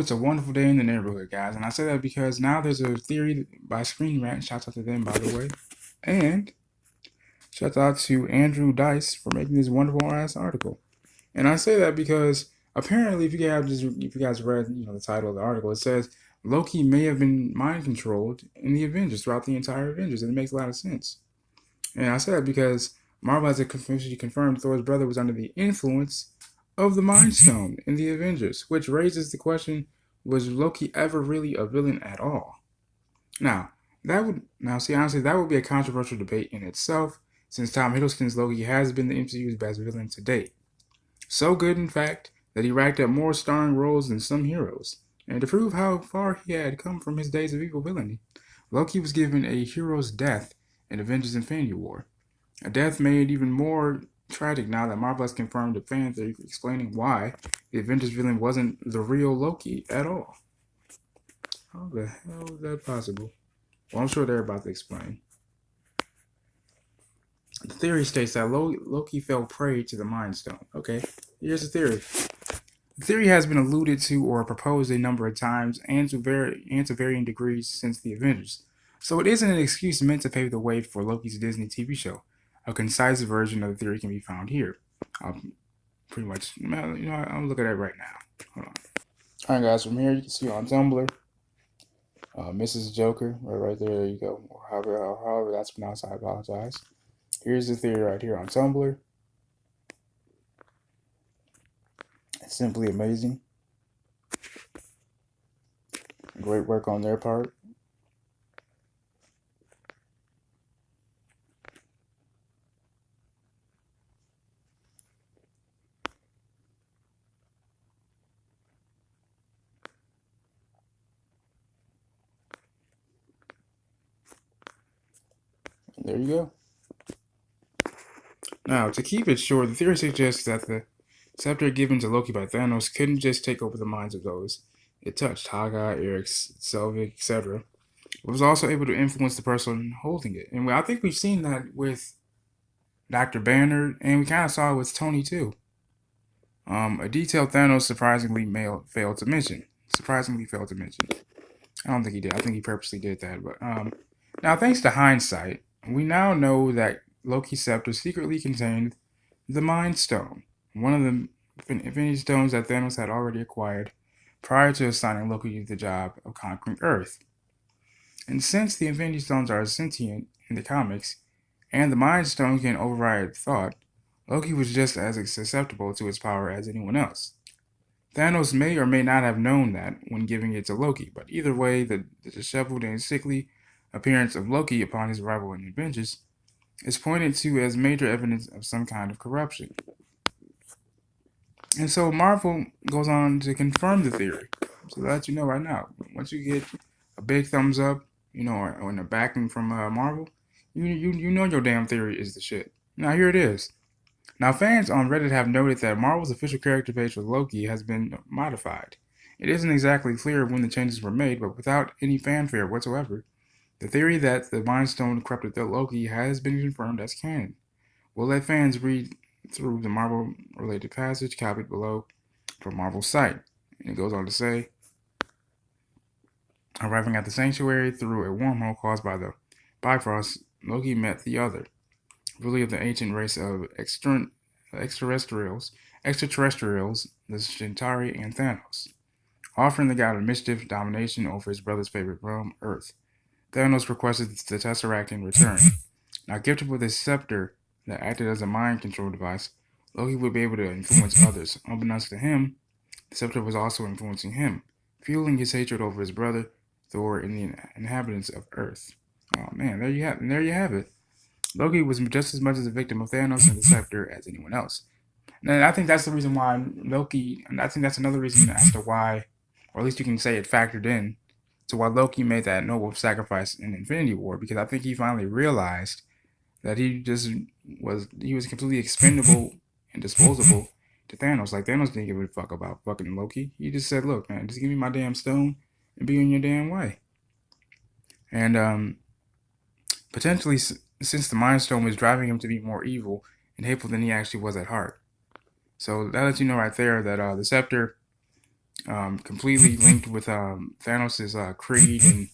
it's a wonderful day in the neighborhood, guys. And I say that because now there's a theory by Screen Rant. Shouts out to them, by the way. And shouts out to Andrew Dice for making this wonderful ass article. And I say that because apparently, if you guys read, the title of the article, it says Loki may have been mind controlled in the Avengers throughout the entire Avengers, and it makes a lot of sense. And I say that because Marvel has officially confirmed Thor's brother was under the influence of the Mind Stone in the Avengers, which raises the question: was Loki ever really a villain at all? Honestly, that would be a controversial debate in itself, since Tom Hiddleston's Loki has been the MCU's best villain to date. So good, in fact, that he racked up more starring roles than some heroes. And to prove how far he had come from his days of evil villainy, Loki was given a hero's death in Avengers Infinity War. A death made even more tragic now that Marvel has confirmed a fan theory explaining why the Avengers villain wasn't the real Loki at all. How the hell is that possible? Well, I'm sure they're about to explain. The theory states that Loki fell prey to the Mind Stone. Okay, here's the theory. The theory has been alluded to or proposed a number of times and to varying degrees since the Avengers. So it isn't an excuse meant to pave the way for Loki's Disney TV show. A concise version of the theory can be found here. Pretty much, I'll look at it right now. Hold on. All right, guys, from here you can see on Tumblr, Mrs. Joker, right there you go. Or however that's pronounced, I apologize. Here's the theory right here on Tumblr. It's simply amazing. Great work on their part. And there you go. Now, to keep it short, the theory suggests that the scepter given to Loki by Thanos couldn't just take over the minds of those it touched, Haga, Eric, Selvig, etc. It was also able to influence the person holding it. And I think we've seen that with Dr. Banner, and we kind of saw it with Tony too. A detail Thanos surprisingly failed to mention. I don't think he did. I think he purposely did that. But now, thanks to hindsight, we now know that Loki's scepter secretly contained the Mind Stone, one of the Infinity Stones that Thanos had already acquired prior to assigning Loki the job of conquering Earth. And since the Infinity Stones are sentient in the comics, and the Mind Stone can override thought, Loki was just as susceptible to its power as anyone else. Thanos may or may not have known that when giving it to Loki, but either way, the disheveled and sickly appearance of Loki upon his arrival in Avengers is pointed to as major evidence of some kind of corruption. And so Marvel goes on to confirm the theory. So that you know right now, once you get a big thumbs up, or a backing from Marvel, you know your damn theory is the shit. Now here it is. Now fans on Reddit have noted that Marvel's official character page for Loki has been modified. It isn't exactly clear when the changes were made, but without any fanfare whatsoever, the theory that the Mind Stone corrupted the Loki has been confirmed as canon. We'll let fans read through the Marvel-related passage copied below from Marvel's site. And it goes on to say, arriving at the sanctuary through a wormhole caused by the Bifrost, Loki met the other, really of the ancient race of extraterrestrials, the Chitauri and Thanos, offering the god of mischief domination over his brother's favorite realm, Earth. Thanos requested the Tesseract in return. Now, gifted with a scepter that acted as a mind control device, Loki would be able to influence others. Unbeknownst to him, the scepter was also influencing him, fueling his hatred over his brother, Thor, and the inhabitants of Earth. Oh man, there you have it. Loki was just as much as a victim of Thanos and the scepter as anyone else. And I think that's the reason why Loki, and I think that's another reason as to why, or at least you can say it factored in, to why Loki made that noble sacrifice in Infinity War, because I think he finally realized that he was completely expendable and disposable to Thanos. Like, Thanos didn't give a fuck about fucking Loki. He just said, look, man, just give me my damn stone and be on your damn way. And potentially, since the Mind Stone was driving him to be more evil and hateful than he actually was at heart. So that lets you know right there that the scepter completely linked with Thanos' creed and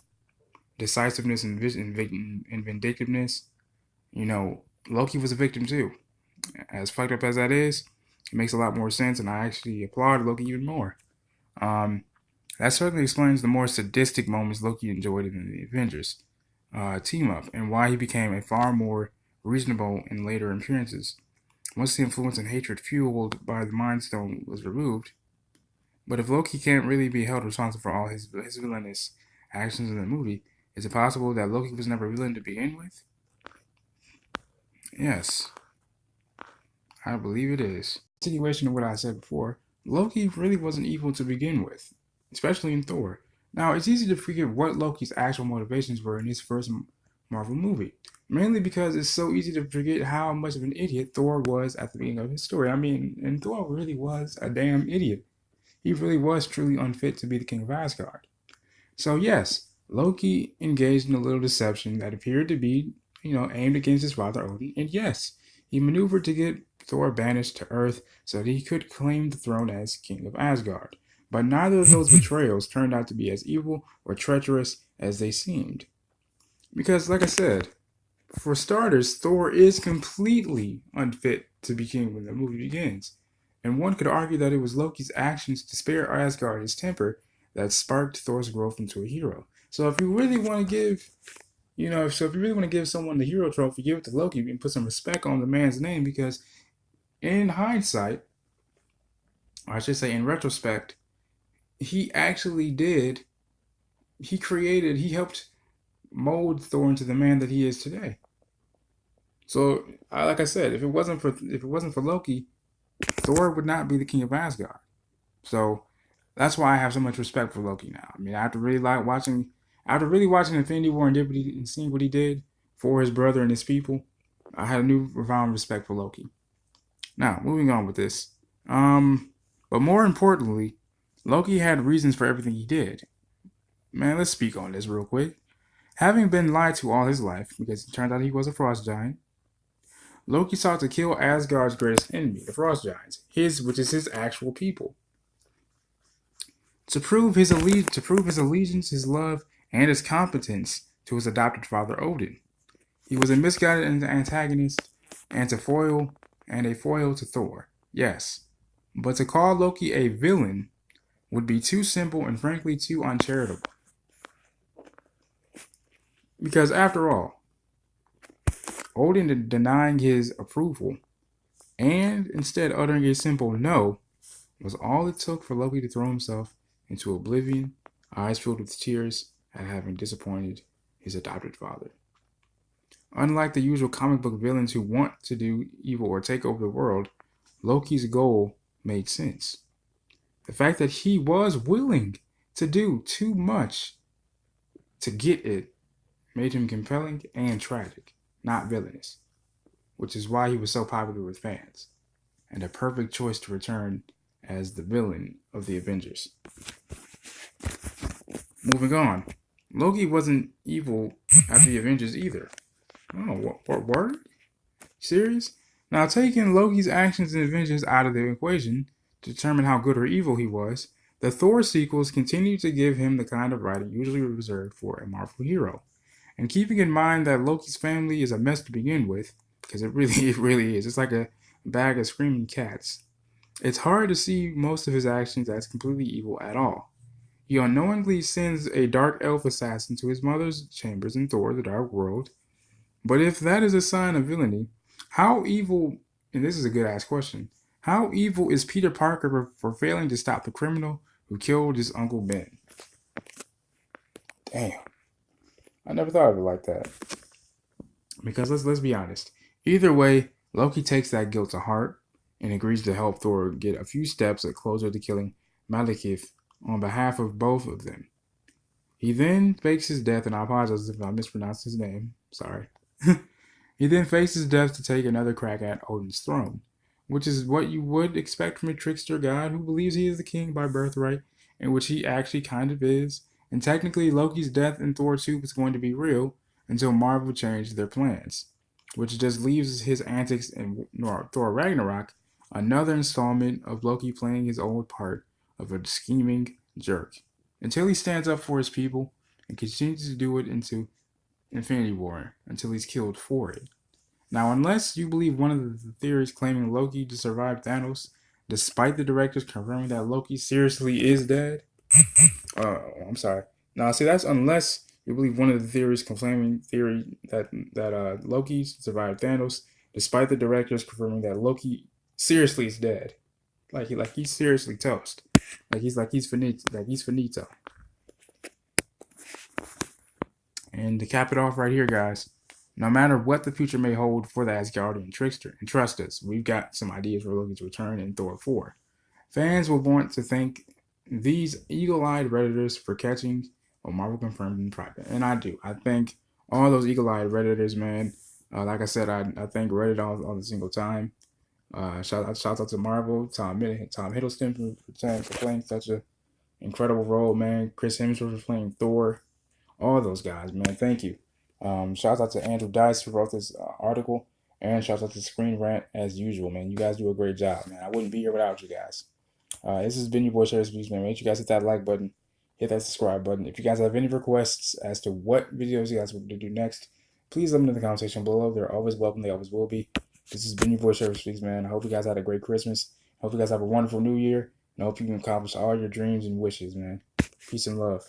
decisiveness and, and vindictiveness. You know, Loki was a victim too. As fucked up as that is, it makes a lot more sense, and I actually applaud Loki even more. Um, that certainly explains the more sadistic moments Loki enjoyed in the Avengers team up, and why he became a far more reasonable in later appearances. Once the influence and hatred fueled by the Mind Stone was removed, but if Loki can't really be held responsible for all his villainous actions in the movie, is it possible that Loki was never villain to begin with? Yes, I believe it is. Continuation of what I said before, Loki really wasn't evil to begin with, especially in Thor. Now, it's easy to forget what Loki's actual motivations were in his first Marvel movie, mainly because it's so easy to forget how much of an idiot Thor was at the beginning of his story. I mean, and Thor really was a damn idiot. He really was truly unfit to be the king of Asgard. So yes, Loki engaged in a little deception that appeared to be, aimed against his father Odin, and yes, he maneuvered to get Thor banished to Earth so that he could claim the throne as king of Asgard. But neither of those betrayals turned out to be as evil or treacherous as they seemed. Because, like I said, for starters, Thor is completely unfit to be king when the movie begins. And one could argue that it was Loki's actions to spare Asgard his temper that sparked Thor's growth into a hero. So if you really want to give, if you really want to give someone the hero trophy, give it to Loki and put some respect on the man's name, because in hindsight, or I should say in retrospect, he actually did, he helped mold Thor into the man that he is today. So, like I said, if it wasn't for Loki, Thor would not be the king of Asgard. So that's why I have so much respect for Loki now. I mean, after really watching Infinity War and seeing what he did for his brother and his people, I had a new profound respect for Loki. Now, moving on with this. But more importantly, Loki had reasons for everything he did. Man, let's speak on this real quick. Having been lied to all his life, because it turned out he was a frost giant, Loki sought to kill Asgard's greatest enemy, the Frost Giants, which is his actual people. To prove his allegiance, his love, and his competence to his adopted father Odin. He was a misguided antagonist and a foil to Thor. Yes, but to call Loki a villain would be too simple and frankly too uncharitable. Because after all, Odin denying his approval and instead uttering a simple no was all it took for Loki to throw himself into oblivion, eyes filled with tears at having disappointed his adopted father. Unlike the usual comic book villains who want to do evil or take over the world, Loki's goal made sense. The fact that he was willing to do too much to get it made him compelling and tragic, not villainous, which is why he was so popular with fans, and a perfect choice to return as the villain of the Avengers. Moving on, Loki wasn't evil at the Avengers either. Oh, what word? Serious? Now, taking Loki's actions in Avengers out of the equation to determine how good or evil he was, the Thor sequels continue to give him the kind of writing usually reserved for a Marvel hero. And keeping in mind that Loki's family is a mess to begin with, because it really is. It's like a bag of screaming cats. It's hard to see most of his actions as completely evil at all. He unknowingly sends a dark elf assassin to his mother's chambers in Thor: The Dark World. But if that is a sign of villainy, how evil, and this is a good ass question, how evil is Peter Parker for failing to stop the criminal who killed his Uncle Ben? Damn. I never thought of it like that. Because let's be honest. Either way, Loki takes that guilt to heart and agrees to help Thor get a few steps closer to killing Malekith on behalf of both of them. He then fakes his death, and I apologize if I mispronounced his name. Sorry. He then faces death to take another crack at Odin's throne, which is what you would expect from a trickster god who believes he is the king by birthright, and which he actually kind of is. And technically, Loki's death in Thor 2 was going to be real until Marvel changed their plans, which just leaves his antics in Thor Ragnarok another installment of Loki playing his old part of a scheming jerk until he stands up for his people and continues to do it into Infinity War until he's killed for it. Now, unless you believe one of the theories claiming Loki to survive Thanos, despite the directors confirming that Loki seriously is dead, I'm sorry. Now, see, that's unless you believe one of the theories confirming theory that Loki survived Thanos, despite the directors confirming that Loki seriously is dead, he's seriously toast, he's finito. And to cap it off right here, guys, no matter what the future may hold for the Asgardian trickster, and trust us, we've got some ideas for Loki's return in Thor 4. Fans will want to thank these eagle-eyed Redditors for catching what Marvel confirmed in private. And I do. I thank all those eagle-eyed Redditors, man. Like I said, I thank Reddit all the single time. Shout out to Marvel, Tom Hiddleston for playing such an incredible role, man. Chris Hemsworth for playing Thor. All those guys, man. Thank you. Shout out to Andrew Dice who wrote this article. And shout out to Screen Rant as usual, man. You guys do a great job, man. I wouldn't be here without you guys. This has been your boy Sherry Speaks, man. Make sure you guys hit that like button, hit that subscribe button. If you guys have any requests as to what videos you guys want to do next, please let me know in the comment section below. They're always welcome. They always will be. This has been your boy Sherry Speaks, man. I hope you guys had a great Christmas. I hope you guys have a wonderful New Year. And I hope you can accomplish all your dreams and wishes, man. Peace and love.